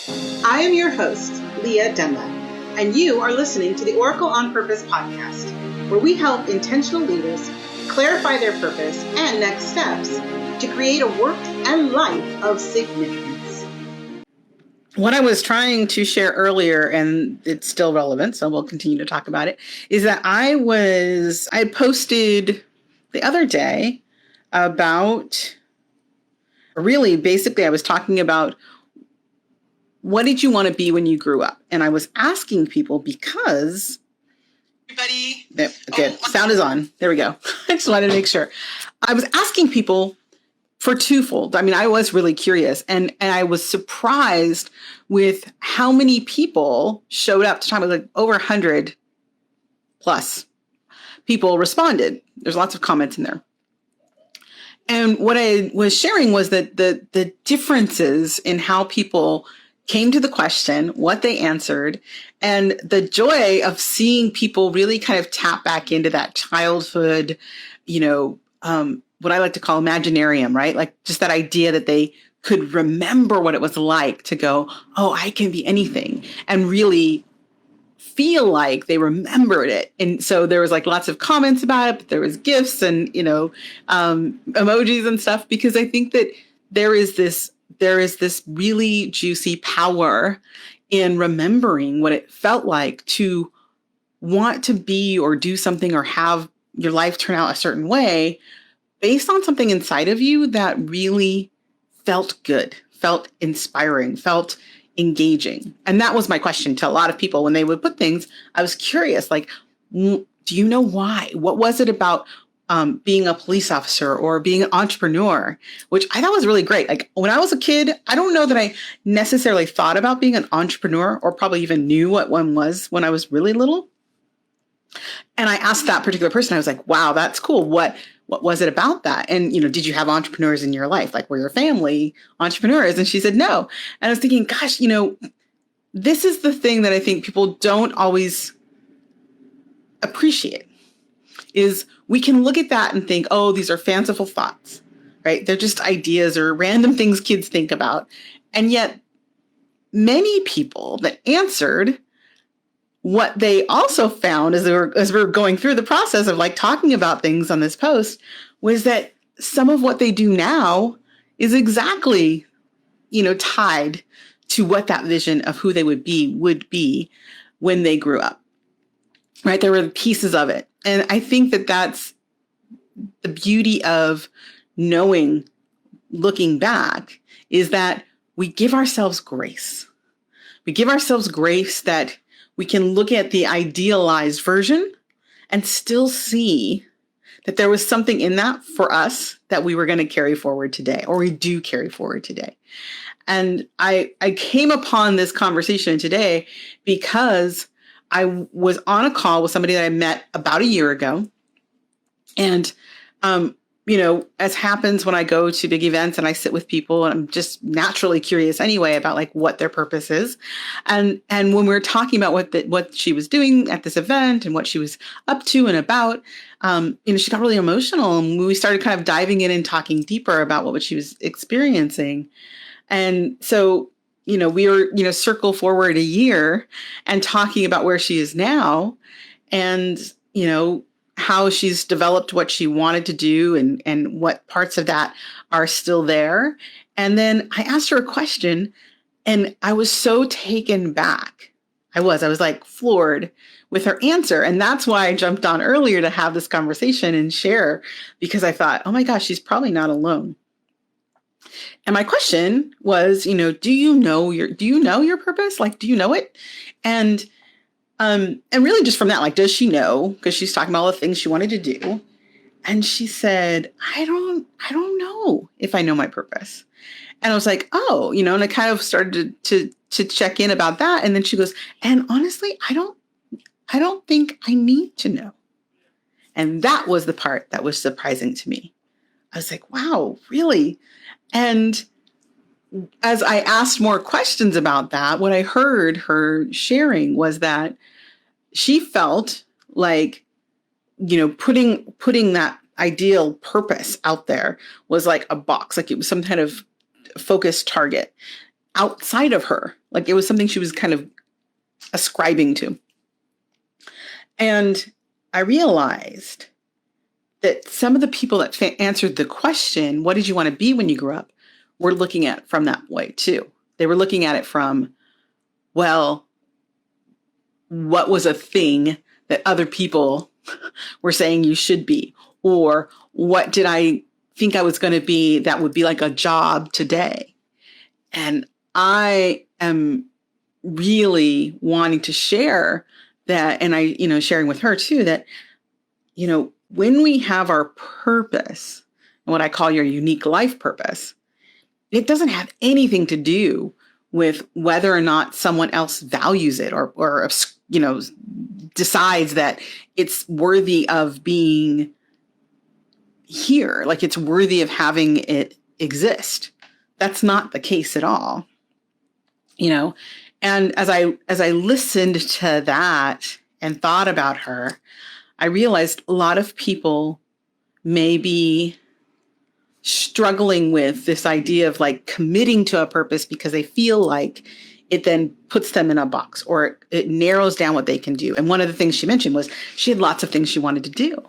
I am your host, Lia Dunlap, and you are listening to the Oracle on Purpose podcast, where we help intentional leaders clarify their purpose and next steps to create a work and life of significance. What I was trying to share earlier, and it's still relevant, so we'll continue to talk about it, is that I posted the other day about, really, basically, I was talking about what did you want to be when you grew up? And I was asking people because everybody. Okay, sound is on. There we go. I just wanted to make sure. I was asking people for twofold. I mean, I was really curious, and I was surprised with how many people showed up to talk. It was like over 100 plus people responded. There's lots of comments in there. And what I was sharing was that the differences in how people came to the question, what they answered, and the joy of seeing people really kind of tap back into that childhood, what I like to call imaginarium, right? Like just that idea that they could remember what it was like to go, oh, I can be anything, and really feel like they remembered it. And so there was like lots of comments about it, but there was gifts and, emojis and stuff, because I think that there is this really juicy power in remembering what it felt like to want to be or do something or have your life turn out a certain way based on something inside of you that really felt good, felt inspiring, felt engaging. And that was my question to a lot of people when they would put things. I was curious, like, do you know why? What was it about being a police officer or being an entrepreneur, which I thought was really great. Like when I was a kid, I don't know that I necessarily thought about being an entrepreneur or probably even knew what one was when I was really little. And I asked that particular person, I was like, wow, that's cool. What was it about that? And, did you have entrepreneurs in your life? Like were your family entrepreneurs? And she said, no. And I was thinking, gosh, this is the thing that I think people don't always appreciate is we can look at that and think, oh, these are fanciful thoughts, right? They're just ideas or random things kids think about. And yet many people that answered, what they also found as we were going through the process of like talking about things on this post was that some of what they do now is exactly, tied to what that vision of who they would be when they grew up, right? There were pieces of it. And I think that that's the beauty of knowing, looking back, is that we give ourselves grace. We give ourselves grace that we can look at the idealized version and still see that there was something in that for us that we were going to carry forward today, or we do carry forward today. And I came upon this conversation today because I was on a call with somebody that I met about a year ago. And, as happens when I go to big events and I sit with people, and I'm just naturally curious anyway about like what their purpose is. And when we were talking about what she was doing at this event and what she was up to and about, she got really emotional. And we started kind of diving in and talking deeper about what she was experiencing. And so, we were, circle forward a year and talking about where she is now and, how she's developed what she wanted to do and what parts of that are still there. And then I asked her a question and I was so taken back. I was like floored with her answer. And that's why I jumped on earlier to have this conversation and share, because I thought, oh my gosh, she's probably not alone. And my question was, do you know your purpose? Like, do you know it? And really just from that, like, does she know? Because she's talking about all the things she wanted to do. And she said, I don't know if I know my purpose. And I was like, oh, and I kind of started to check in about that. And then she goes, and honestly, I don't think I need to know. And that was the part that was surprising to me. I was like, wow, really? And as I asked more questions about that, what I heard her sharing was that she felt like, putting that ideal purpose out there was like a box, like it was some kind of focused target. outside of her. Like it was something she was kind of ascribing to. And I realized that some of the people that answered the question, what did you want to be when you grew up, were looking at it from that way too. They were looking at it from, well, what was a thing that other people were saying you should be? Or what did I think I was going to be that would be like a job today? And I am really wanting to share that, and I, sharing with her too, that, when we have our purpose, what I call your unique life purpose, it doesn't have anything to do with whether or not someone else values it or decides that it's worthy of being here, like it's worthy of having it exist. That's not the case at all, And as I listened to that and thought about her, I realized a lot of people may be struggling with this idea of like committing to a purpose because they feel like it then puts them in a box or it narrows down what they can do. And one of the things she mentioned was she had lots of things she wanted to do.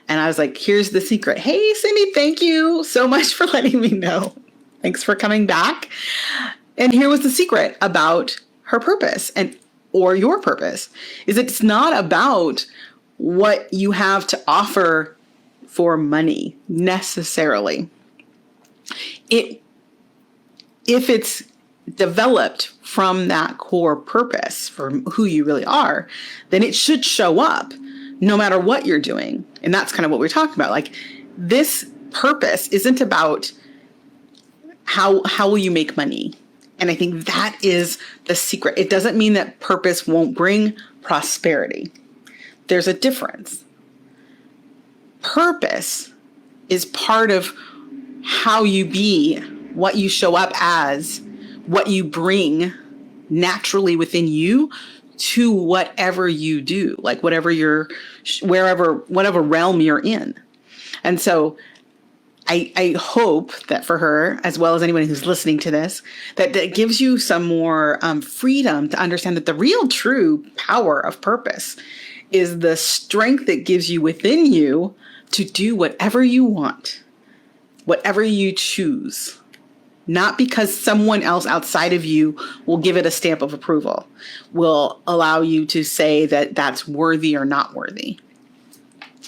And I was like, here's the secret. Hey, Cindy, thank you so much for letting me know. Thanks for coming back. And here was the secret about her purpose or your purpose is it's not about what you have to offer for money necessarily. If it's developed from that core purpose for who you really are, then it should show up no matter what you're doing. And that's kind of what we're talking about. Like this purpose isn't about how will you make money. And I think that is the secret. It doesn't mean that purpose won't bring prosperity. There's a difference. Purpose is part of how you be, what you show up as, what you bring naturally within you to whatever you do, like whatever whatever realm you're in. And so I hope that for her, as well as anyone who's listening to this, that gives you some more freedom to understand that the real true power of purpose is the strength it gives you within you to do whatever you want, whatever you choose, not because someone else outside of you will give it a stamp of approval, will allow you to say that that's worthy or not worthy.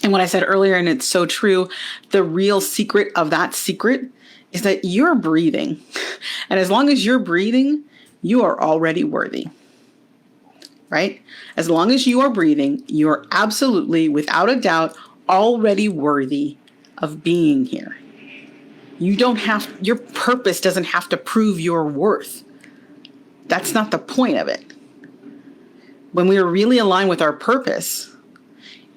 And what I said earlier, and it's so true, the real secret of that secret is that you're breathing. And as long as you're breathing, you are already worthy, right? As long as you are breathing, you're absolutely, without a doubt, already worthy of being here. Your purpose doesn't have to prove your worth. That's not the point of it. When we are really aligned with our purpose,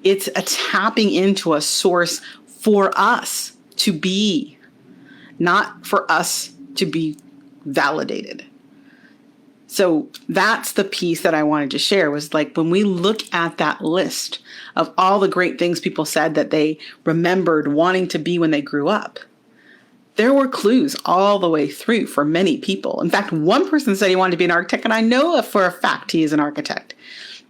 it's a tapping into a source for us to be, not for us to be validated. So that's the piece that I wanted to share, was like when we look at that list of all the great things people said that they remembered wanting to be when they grew up, there were clues all the way through for many people. In fact, one person said he wanted to be an architect, and I know for a fact he is an architect.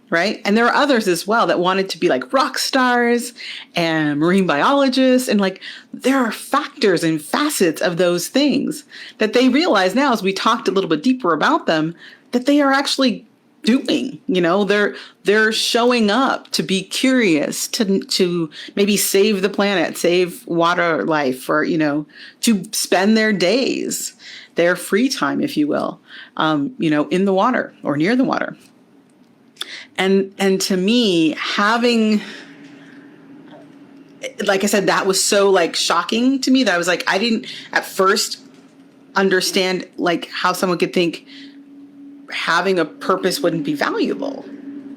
Right? And there are others as well that wanted to be like rock stars and marine biologists. And like, there are factors and facets of those things that they realize now, as we talked a little bit deeper about them, that they are actually doing. They're showing up to be curious, to maybe save the planet, save water life, or, to spend their days, their free time, if you will, in the water or near the water. And to me, having, like I said, that was so like shocking to me that I was like, I didn't at first understand like how someone could think having a purpose wouldn't be valuable.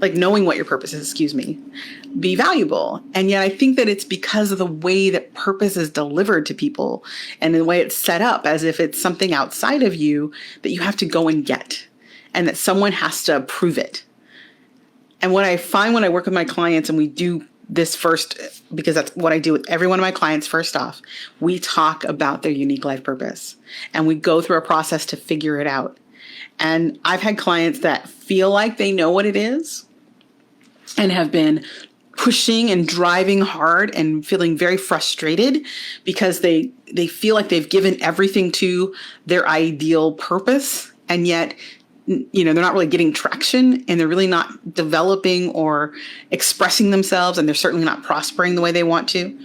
Like knowing what your purpose is, be valuable. And yet I think that it's because of the way that purpose is delivered to people and the way it's set up as if it's something outside of you that you have to go and get and that someone has to approve it. And what I find when I work with my clients, and we do this first, because that's what I do with every one of my clients, first off, we talk about their unique life purpose and we go through a process to figure it out. And I've had clients that feel like they know what it is and have been pushing and driving hard and feeling very frustrated because they feel like they've given everything to their ideal purpose, and yet they're not really getting traction, and they're really not developing or expressing themselves, and they're certainly not prospering the way they want to.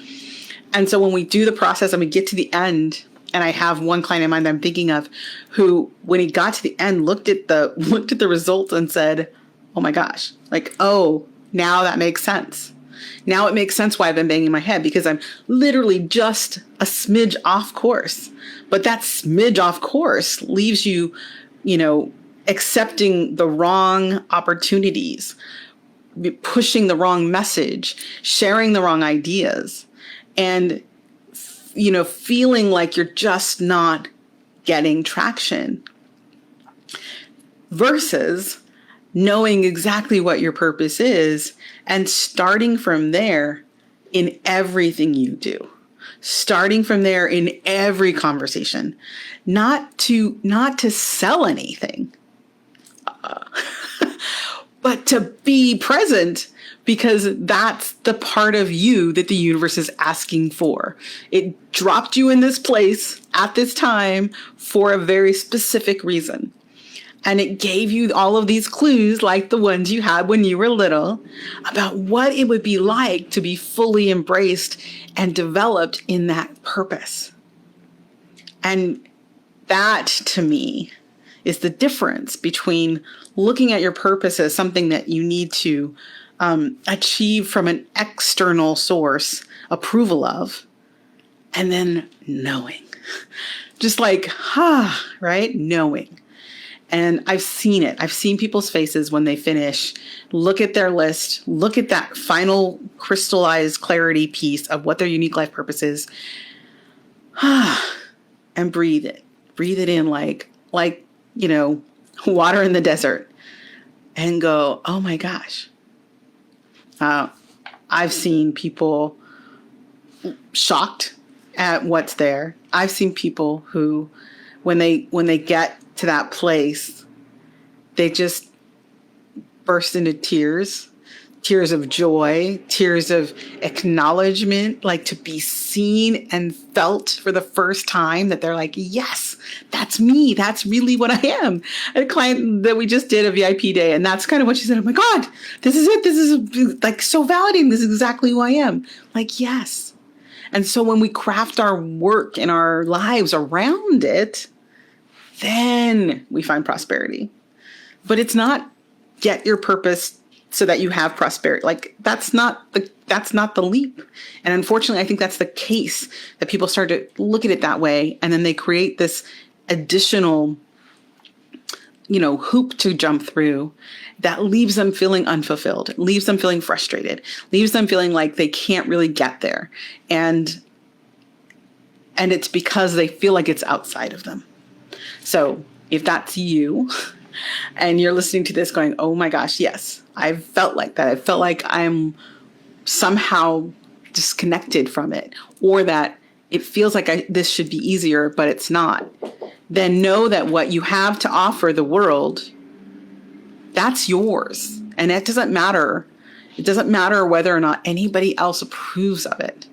And so when we do the process and we get to the end, and I have one client in mind that I'm thinking of who, when he got to the end, looked at the results and said, oh my gosh, like, oh, now that makes sense. Now it makes sense why I've been banging my head, because I'm literally just a smidge off course. But that smidge off course leaves you, accepting the wrong opportunities, pushing the wrong message, sharing the wrong ideas, and, feeling like you're just not getting traction, versus knowing exactly what your purpose is and starting from there in everything you do. Starting from there in every conversation, not to sell anything, but to be present, because that's the part of you that the universe is asking for. It dropped you in this place at this time for a very specific reason. And it gave you all of these clues, like the ones you had when you were little, about what it would be like to be fully embraced and developed in that purpose. And that, to me, is the difference between looking at your purpose as something that you need to achieve from an external source approval of, and then knowing. Just like, right? Knowing. And I've seen it. I've seen people's faces when they finish, look at their list, look at that final crystallized clarity piece of what their unique life purpose is, and breathe it. Breathe it in like, water in the desert, and go, oh my gosh. I've seen people shocked at what's there. I've seen people who, when they get to that place, they just burst into tears of joy, tears of acknowledgement, like to be seen and felt for the first time, that they're like, yes, that's me. That's really what I am. A client that we just did a VIP day, and that's kind of what she said. Oh my God, this is it. This is like so validating. This is exactly who I am. Like, yes. And so when we craft our work and our lives around it, then we find prosperity. But it's not get your purpose so that you have prosperity. Like, that's not the leap. And unfortunately, I think that's the case, that people start to look at it that way, and then they create this additional, hoop to jump through that leaves them feeling unfulfilled, leaves them feeling frustrated, leaves them feeling like they can't really get there. And it's because they feel like it's outside of them. So if that's you and you're listening to this going, oh my gosh, yes, I've felt like that. I felt like I'm somehow disconnected from it, or that it feels like this should be easier, but it's not. Then know that what you have to offer the world, that's yours. And it doesn't matter. It doesn't matter whether or not anybody else approves of it,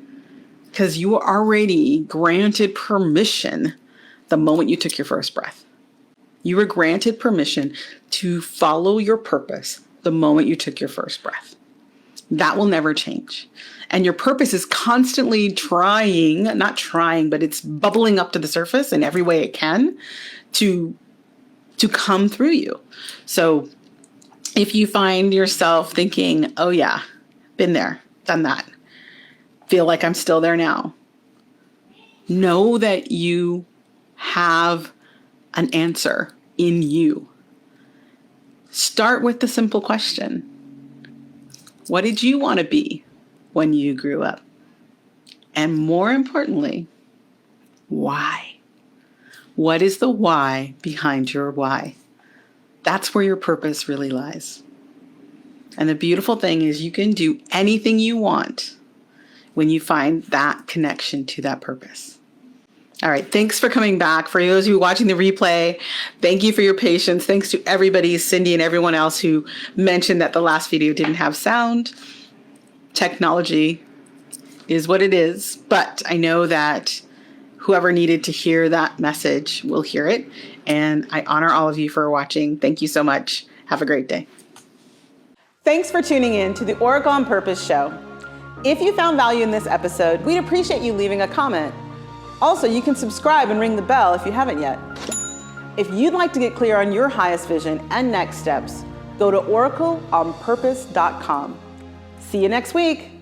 because you were already granted permission the moment you took your first breath. You were granted permission to follow your purpose the moment you took your first breath. That will never change. And your purpose is constantly not trying, but it's bubbling up to the surface in every way it can to come through you. So if you find yourself thinking, oh yeah, been there, done that, feel like I'm still there now, know that you have an answer in you. Start with the simple question. What did you want to be when you grew up? And more importantly, why? What is the why behind your why? That's where your purpose really lies. And the beautiful thing is you can do anything you want when you find that connection to that purpose. All right. Thanks for coming back. For those of you watching the replay, thank you for your patience. Thanks to everybody, Cindy and everyone else who mentioned that the last video didn't have sound. Technology is what it is, but I know that whoever needed to hear that message will hear it. And I honor all of you for watching. Thank you so much. Have a great day. Thanks for tuning in to the Oracle on Purpose show. If you found value in this episode, we'd appreciate you leaving a comment. Also, you can subscribe and ring the bell if you haven't yet. If you'd like to get clear on your highest vision and next steps, go to oracleonpurpose.com. See you next week.